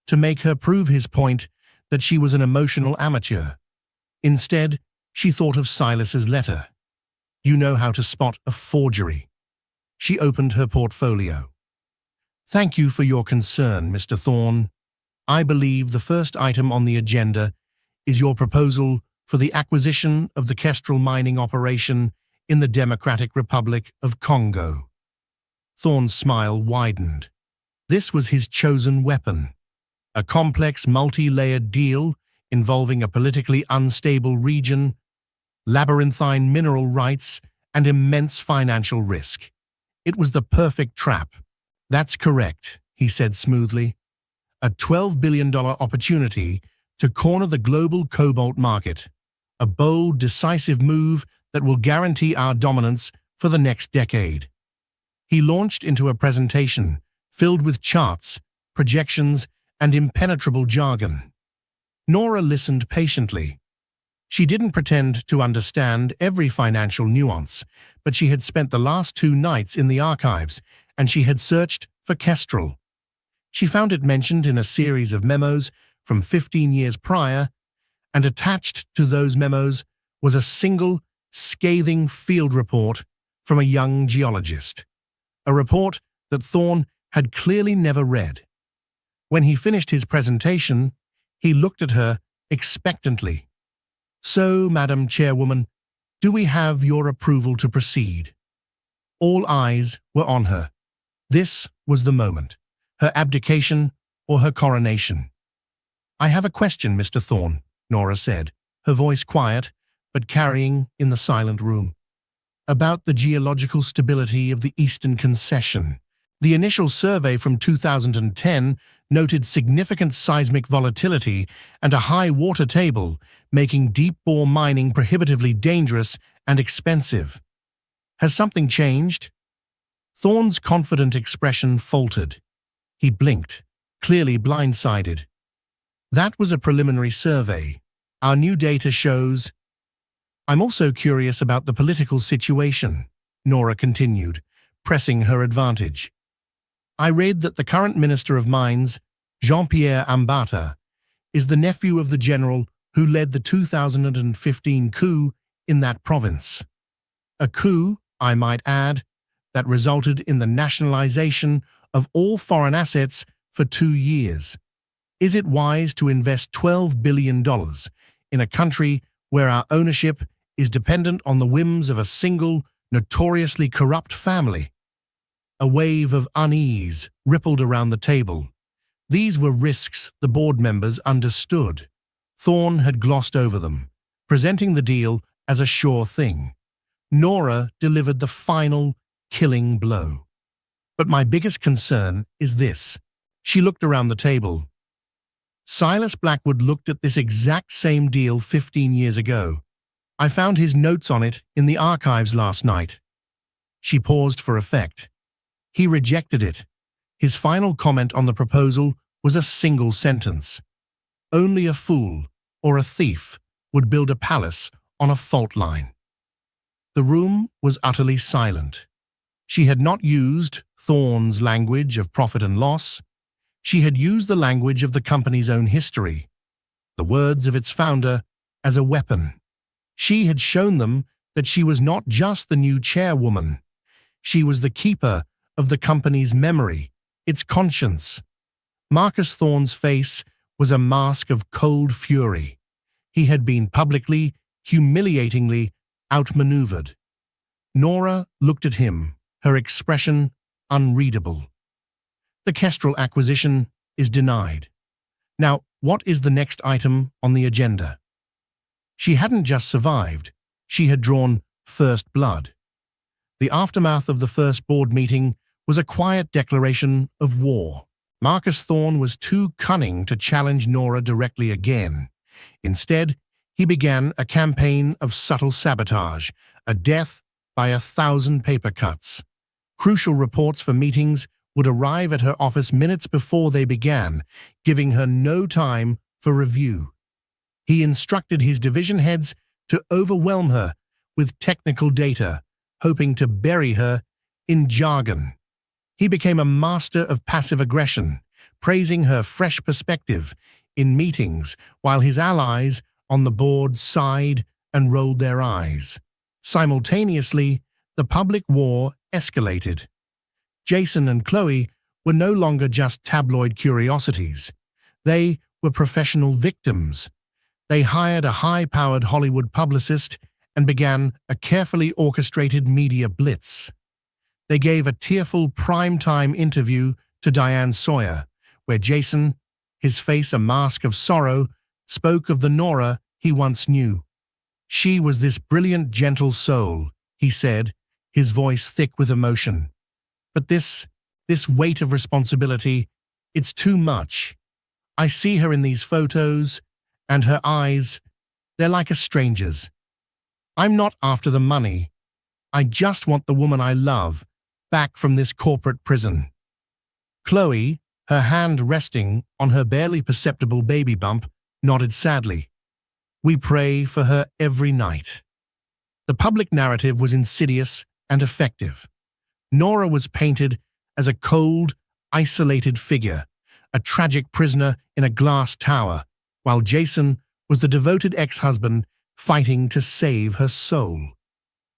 to make her prove his point that she was an emotional amateur. Instead, she thought of Silas's letter. "You know how to spot a forgery." She opened her portfolio. "Thank you for your concern, Mr. Thorne. I believe the first item on the agenda is your proposal for the acquisition of the Kestrel mining operation in the Democratic Republic of Congo." Thorne's smile widened. This was his chosen weapon. A complex, multi-layered deal involving a politically unstable region, labyrinthine mineral rights, and immense financial risk. It was the perfect trap. "That's correct," he said smoothly. "A $12 billion opportunity to corner the global cobalt market. A bold, decisive move that will guarantee our dominance for the next decade." He launched into a presentation filled with charts, projections, and impenetrable jargon. Nora listened patiently. She didn't pretend to understand every financial nuance, but she had spent the last 2 nights in the archives, and she had searched for Kestrel. She found it mentioned in a series of memos from 15 years prior, and attached to those memos was a single, scathing field report from a young geologist. A report that Thorne had clearly never read. When he finished his presentation, he looked at her expectantly. "So, Madam Chairwoman, do we have your approval to proceed?" All eyes were on her. This was the moment, her abdication or her coronation. "I have a question, Mr. Thorne," Nora said, her voice quiet but carrying in the silent room. "About the geological stability of the Eastern Concession. The initial survey from 2010 noted significant seismic volatility and a high water table, making deep-bore mining prohibitively dangerous and expensive. Has something changed?" Thorne's confident expression faltered. He blinked, clearly blindsided. "That was a preliminary survey. Our new data shows—" "I'm also curious about the political situation," Nora continued, pressing her advantage. "I read that the current Minister of Mines, Jean-Pierre Ambata, is the nephew of the general who led the 2015 coup in that province. A coup, I might add, that resulted in the nationalization of all foreign assets for 2 years. Is it wise to invest $12 billion in a country where our ownership is dependent on the whims of a single, notoriously corrupt family?" A wave of unease rippled around the table. These were risks the board members understood. Thorne had glossed over them, presenting the deal as a sure thing. Nora delivered the final, killing blow. But my biggest concern is this. She looked around the table. Silas Blackwood looked at this exact same deal 15 years ago. I found his notes on it in the archives last night. She paused for effect. He rejected it. His final comment on the proposal was a single sentence. Only a fool or a thief would build a palace on a fault line. The room was utterly silent. She had not used Thorne's language of profit and loss. She had used the language of the company's own history, the words of its founder, as a weapon. She had shown them that she was not just the new chairwoman. She was the keeper of the company's memory, its conscience. Marcus Thorne's face was a mask of cold fury. He had been publicly, humiliatingly outmaneuvered. Nora looked at him, her expression unreadable. The Kestrel acquisition is denied. Now, what is the next item on the agenda? She hadn't just survived, she had drawn first blood. The aftermath of the first board meeting was a quiet declaration of war. Marcus Thorne was too cunning to challenge Nora directly again. Instead, he began a campaign of subtle sabotage, a death by 1,000 paper cuts. Crucial reports for meetings would arrive at her office minutes before they began, giving her no time for review. He instructed his division heads to overwhelm her with technical data, hoping to bury her in jargon. He became a master of passive aggression, praising her fresh perspective in meetings while his allies on the board sighed and rolled their eyes. Simultaneously, the public war escalated. Jason and Chloe were no longer just tabloid curiosities. They were professional victims. They hired a high-powered Hollywood publicist and began a carefully orchestrated media blitz. They gave a tearful prime-time interview to Diane Sawyer, where Jason, his face a mask of sorrow, spoke of the Nora he once knew. She was this brilliant, gentle soul, he said, his voice thick with emotion. But this weight of responsibility, it's too much. I see her in these photos, and her eyes, they're like a stranger's. I'm not after the money. I just want the woman I love back from this corporate prison. Chloe, her hand resting on her barely perceptible baby bump, nodded sadly. We pray for her every night. The public narrative was insidious and effective. Nora was painted as a cold, isolated figure, a tragic prisoner in a glass tower, while Jason was the devoted ex-husband fighting to save her soul.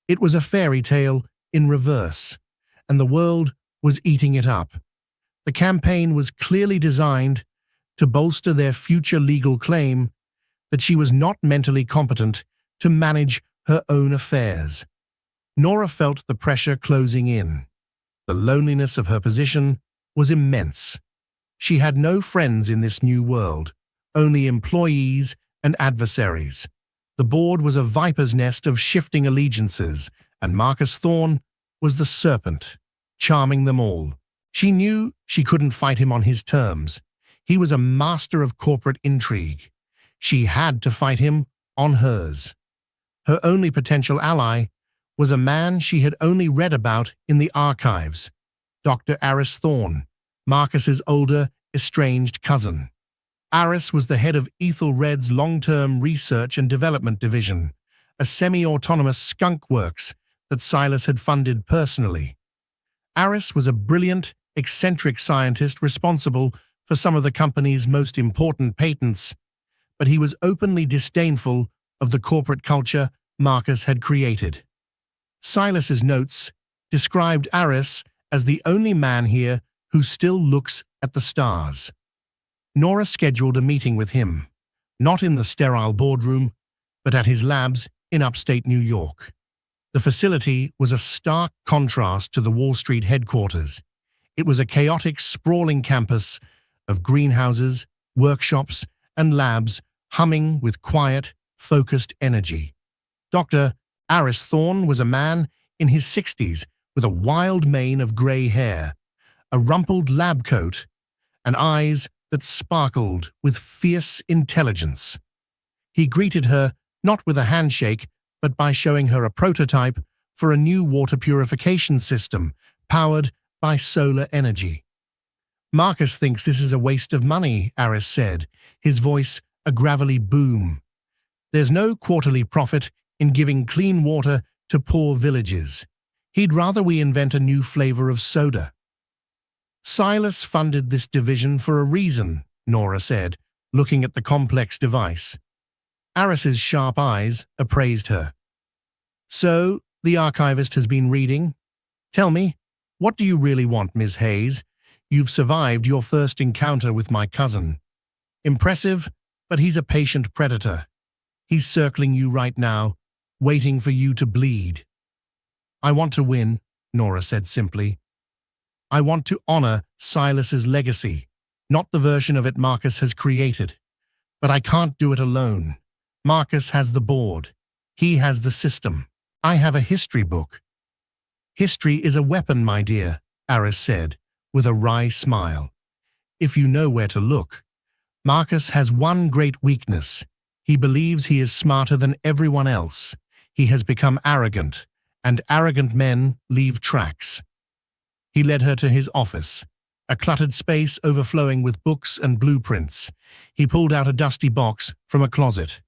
It was a fairy tale in reverse, and the world was eating it up. The campaign was clearly designed to bolster their future legal claim that she was not mentally competent to manage her own affairs. Nora felt the pressure closing in. The loneliness of her position was immense. She had no friends in this new world, only employees and adversaries. The board was a viper's nest of shifting allegiances, and Marcus Thorne was the serpent, charming them all. She knew she couldn't fight him on his terms. He was a master of corporate intrigue. She had to fight him on hers. Her only potential ally was a man she had only read about in the archives, Dr. Aris Thorne, Marcus's older, estranged cousin. Aris was the head of Ethelred's long-term research and development division, a semi-autonomous skunk works that Silas had funded personally. Aris was a brilliant, eccentric scientist responsible for some of the company's most important patents, but he was openly disdainful of the corporate culture Marcus had created. Silas's notes described Aris as the only man here who still looks at the stars. Nora scheduled a meeting with him, not in the sterile boardroom, but at his labs in upstate New York. The facility was a stark contrast to the Wall Street headquarters. It was a chaotic, sprawling campus of greenhouses, workshops, and labs humming with quiet, focused energy. Dr. Aris Thorne was a man in his 60s with a wild mane of grey hair, a rumpled lab coat, and eyes that sparkled with fierce intelligence. He greeted her not with a handshake, but by showing her a prototype for a new water purification system powered by solar energy. "Marcus thinks this is a waste of money," Aris said, his voice a gravelly boom. "There's no quarterly profit in giving clean water to poor villages. He'd rather we invent a new flavor of soda." "Silas funded this division for a reason," Nora said, looking at the complex device. Aris's sharp eyes appraised her. "So, the archivist has been reading? Tell me, what do you really want, Ms. Hayes? You've survived your first encounter with my cousin. Impressive, but he's a patient predator. He's circling you right now, waiting for you to bleed." "I want to win," Nora said simply. "I want to honor Silas's legacy, not the version of it Marcus has created. But I can't do it alone. Marcus has the board. He has the system. I have a history book." "History is a weapon, my dear," Aris said, with a wry smile. "If you know where to look. Marcus has one great weakness. He believes he is smarter than everyone else. He has become arrogant, and arrogant men leave tracks." He led her to his office, a cluttered space overflowing with books and blueprints. He pulled out a dusty box from a closet.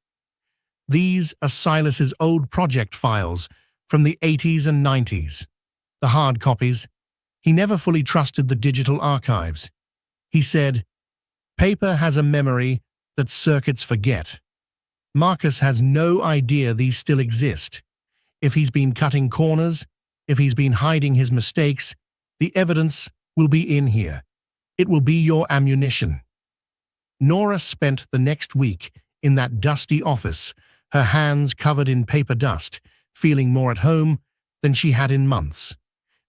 "These are Silas's old project files from the 80s and 90s. The hard copies. He never fully trusted the digital archives. He said, 'Paper has a memory that circuits forget.' Marcus has no idea these still exist. If he's been cutting corners, if he's been hiding his mistakes, the evidence will be in here. It will be your ammunition." Nora spent the next week in that dusty office, her hands covered in paper dust, feeling more at home than she had in months.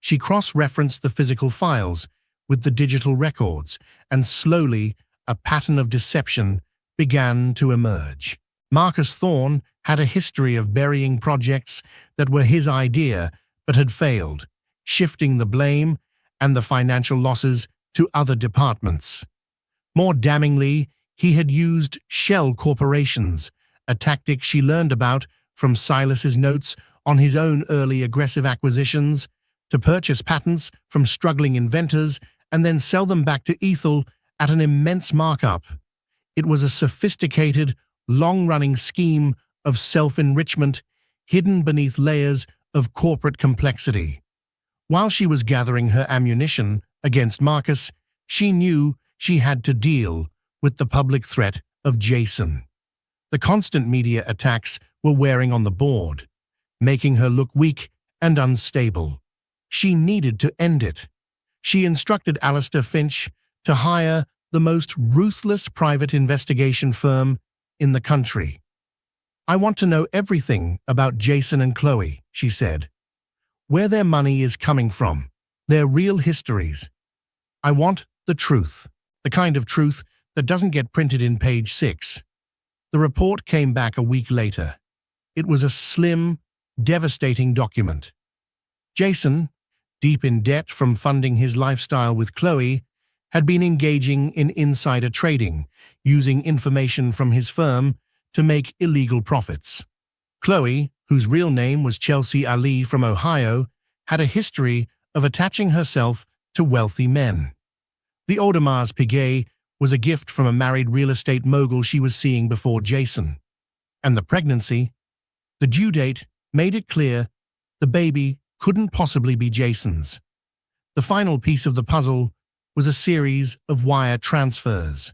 She cross-referenced the physical files with the digital records, and slowly a pattern of deception began to emerge. Marcus Thorne had a history of burying projects that were his idea but had failed, shifting the blame and the financial losses to other departments. More damningly, he had used shell corporations, a tactic she learned about from Silas's notes on his own early aggressive acquisitions, to purchase patents from struggling inventors and then sell them back to Ethel at an immense markup. It was a sophisticated, long-running scheme of self-enrichment hidden beneath layers of corporate complexity. While she was gathering her ammunition against Marcus, she knew she had to deal with the public threat of Jason. The constant media attacks were wearing on the board, making her look weak and unstable. She needed to end it. She instructed Alistair Finch to hire the most ruthless private investigation firm in the country. "I want to know everything about Jason and Chloe," she said. "Where their money is coming from, their real histories. I want the truth, the kind of truth that doesn't get printed in page 6. The report came back a week later. It was a slim, devastating document. Jason, deep in debt from funding his lifestyle with Chloe, had been engaging in insider trading, using information from his firm to make illegal profits. Chloe, whose real name was Chelsea Ali from Ohio, had a history of attaching herself to wealthy men. The Audemars Piguet was a gift from a married real estate mogul she was seeing before Jason. And the pregnancy, the due date, made it clear the baby couldn't possibly be Jason's. The final piece of the puzzle was a series of wire transfers.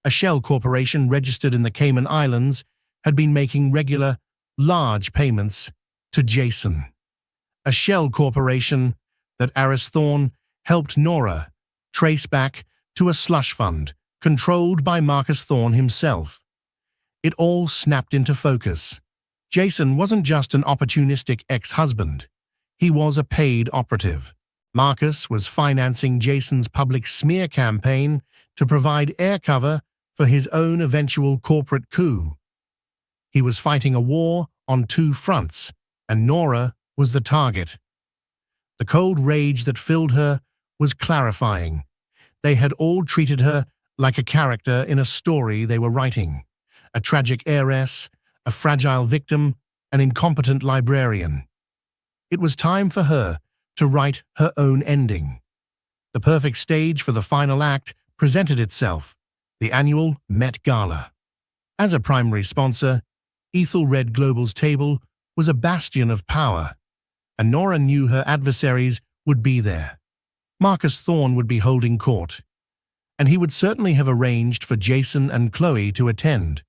A shell corporation registered in the Cayman Islands had been making regular, large payments to Jason. A shell corporation that Aris Thorne helped Nora trace back to a slush fund controlled by Marcus Thorne himself. It all snapped into focus. Jason wasn't just an opportunistic ex-husband. He was a paid operative. Marcus was financing Jason's public smear campaign to provide air cover for his own eventual corporate coup. He was fighting a war on two fronts, and Nora was the target. The cold rage that filled her was clarifying. They had all treated her like a character in a story they were writing. A tragic heiress, a fragile victim, an incompetent librarian. It was time for her to write her own ending. The perfect stage for the final act presented itself, the annual Met Gala. As a primary sponsor, Ethelred Global's table was a bastion of power, and Nora knew her adversaries would be there. Marcus Thorne would be holding court, and he would certainly have arranged for Jason and Chloe to attend.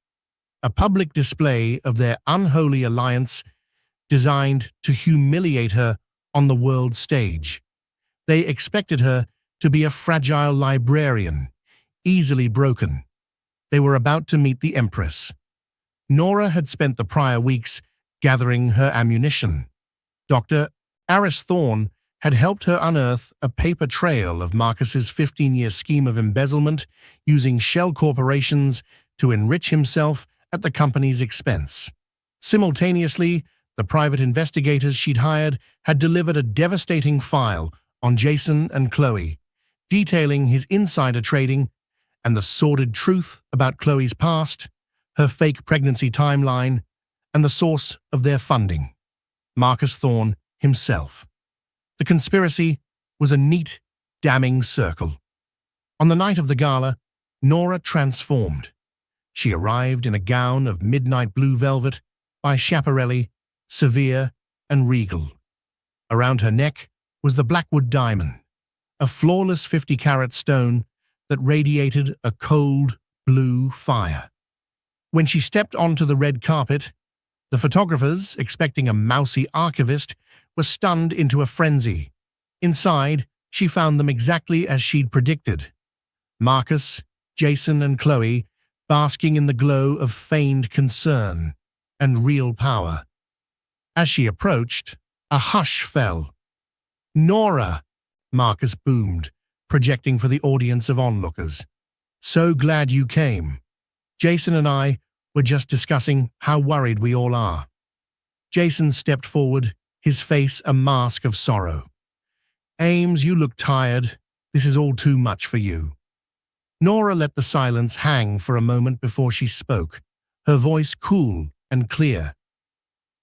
A public display of their unholy alliance designed to humiliate her on the world stage. They expected her to be a fragile librarian, easily broken. They were about to meet the Empress. Nora had spent the prior weeks gathering her ammunition. Dr. Aris Thorne had helped her unearth a paper trail of Marcus's 15-year scheme of embezzlement using shell corporations to enrich himself at the company's expense. Simultaneously, the private investigators she'd hired had delivered a devastating file on Jason and Chloe, detailing his insider trading and the sordid truth about Chloe's past, her fake pregnancy timeline, and the source of their funding, Marcus Thorne himself. The conspiracy was a neat, damning circle. On the night of the gala, Nora transformed. She arrived in a gown of midnight blue velvet by Schiaparelli, severe and regal. Around her neck was the Blackwood diamond, a flawless 50-carat stone that radiated a cold, blue fire. When she stepped onto the red carpet, the photographers, expecting a mousy archivist, were stunned into a frenzy. Inside, she found them exactly as she'd predicted. Marcus, Jason, and Chloe basking in the glow of feigned concern and real power. As she approached, a hush fell. "Nora!" Marcus boomed, projecting for the audience of onlookers. "So glad you came. Jason and I were just discussing how worried we all are." Jason stepped forward, his face a mask of sorrow. "Ames, you look tired. This is all too much for you." Nora let the silence hang for a moment before she spoke, her voice cool and clear.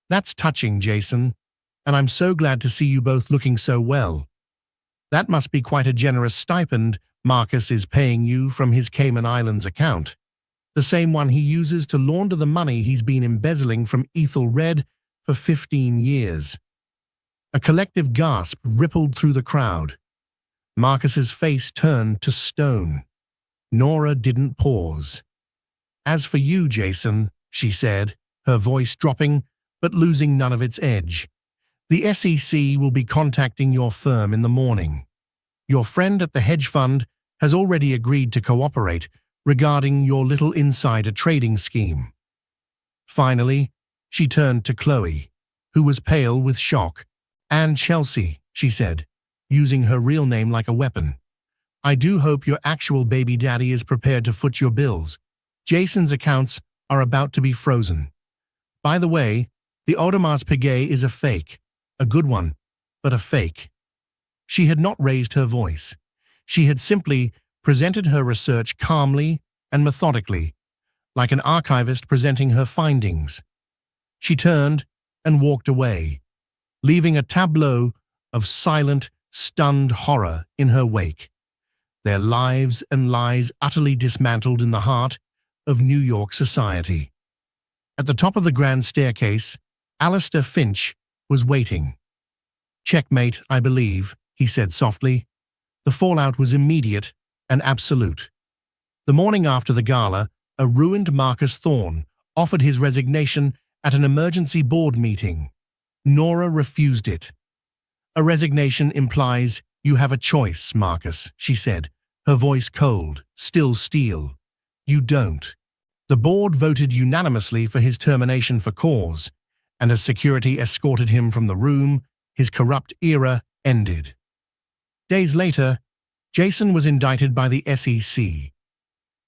"That's touching, Jason, and I'm so glad to see you both looking so well. That must be quite a generous stipend Marcus is paying you from his Cayman Islands account, the same one he uses to launder the money he's been embezzling from Ethelred for 15 years. A collective gasp rippled through the crowd. Marcus's face turned to stone. Nora didn't pause. "As for you, Jason," she said, her voice dropping but losing none of its edge, "the SEC will be contacting your firm in the morning. Your friend at the hedge fund has already agreed to cooperate regarding your little insider trading scheme." Finally, she turned to Chloe, who was pale with shock. "And Chelsea," she said, using her real name like a weapon. "I do hope your actual baby daddy is prepared to foot your bills. Jason's accounts are about to be frozen. By the way, the Audemars Piguet is a fake, a good one, but a fake." She had not raised her voice. She had simply presented her research calmly and methodically, like an archivist presenting her findings. She turned and walked away, leaving a tableau of silent, stunned horror in her wake. Their lives and lies utterly dismantled in the heart of New York society. At the top of the grand staircase, Alistair Finch was waiting. "Checkmate, I believe," he said softly. The fallout was immediate and absolute. The morning after the gala, a ruined Marcus Thorne offered his resignation at an emergency board meeting. Nora refused it. "A resignation implies you have a choice, Marcus," she said, her voice cold, still steel. "You don't." The board voted unanimously for his termination for cause, and as security escorted him from the room, his corrupt era ended. Days later, Jason was indicted by the SEC.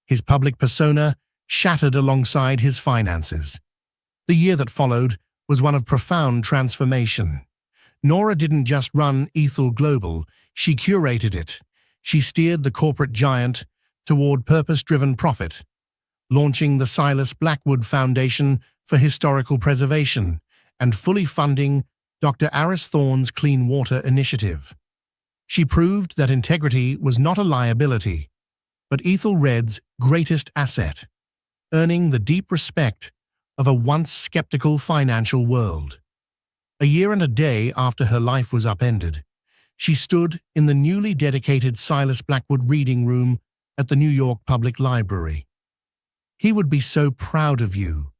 His public persona shattered alongside his finances. The year that followed was one of profound transformation. Nora didn't just run Ethel Global, she curated it. She steered the corporate giant toward purpose-driven profit, launching the Silas Blackwood Foundation for Historical Preservation and fully funding Dr. Aris Thorne's Clean Water Initiative. She proved that integrity was not a liability, but Ethelred's greatest asset, earning the deep respect of a once skeptical financial world. A year and a day after her life was upended, she stood in the newly dedicated Silas Blackwood reading room at the New York Public Library. "He would be so proud of you,"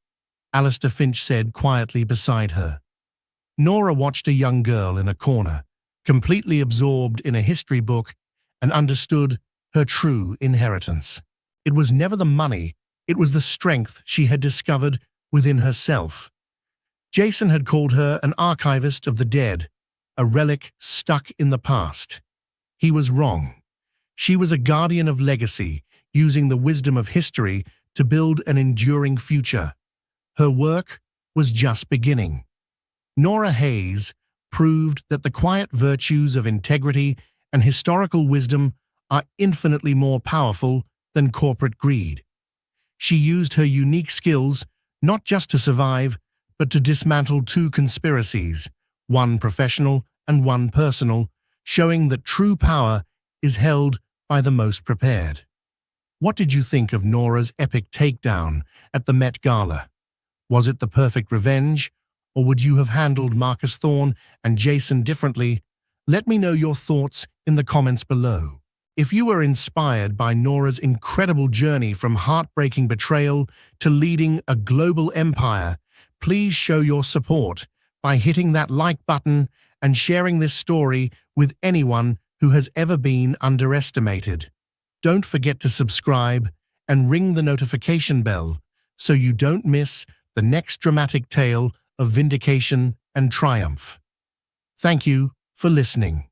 Alistair Finch said quietly beside her. Nora watched a young girl in a corner, completely absorbed in a history book, and understood her true inheritance. It was never the money, it was the strength she had discovered within herself. Jason had called her an archivist of the dead, a relic stuck in the past. He was wrong. She was a guardian of legacy, using the wisdom of history to build an enduring future. Her work was just beginning. Nora Hayes proved that the quiet virtues of integrity and historical wisdom are infinitely more powerful than corporate greed. She used her unique skills not just to survive, but to dismantle two conspiracies, one professional and one personal, showing that true power is held by the most prepared. What did you think of Nora's epic takedown at the Met Gala? Was it the perfect revenge, or would you have handled Marcus Thorne and Jason differently? Let me know your thoughts in the comments below. If you were inspired by Nora's incredible journey from heartbreaking betrayal to leading a global empire, please show your support by hitting that like button and sharing this story with anyone who has ever been underestimated. Don't forget to subscribe and ring the notification bell so you don't miss the next dramatic tale of vindication and triumph. Thank you for listening.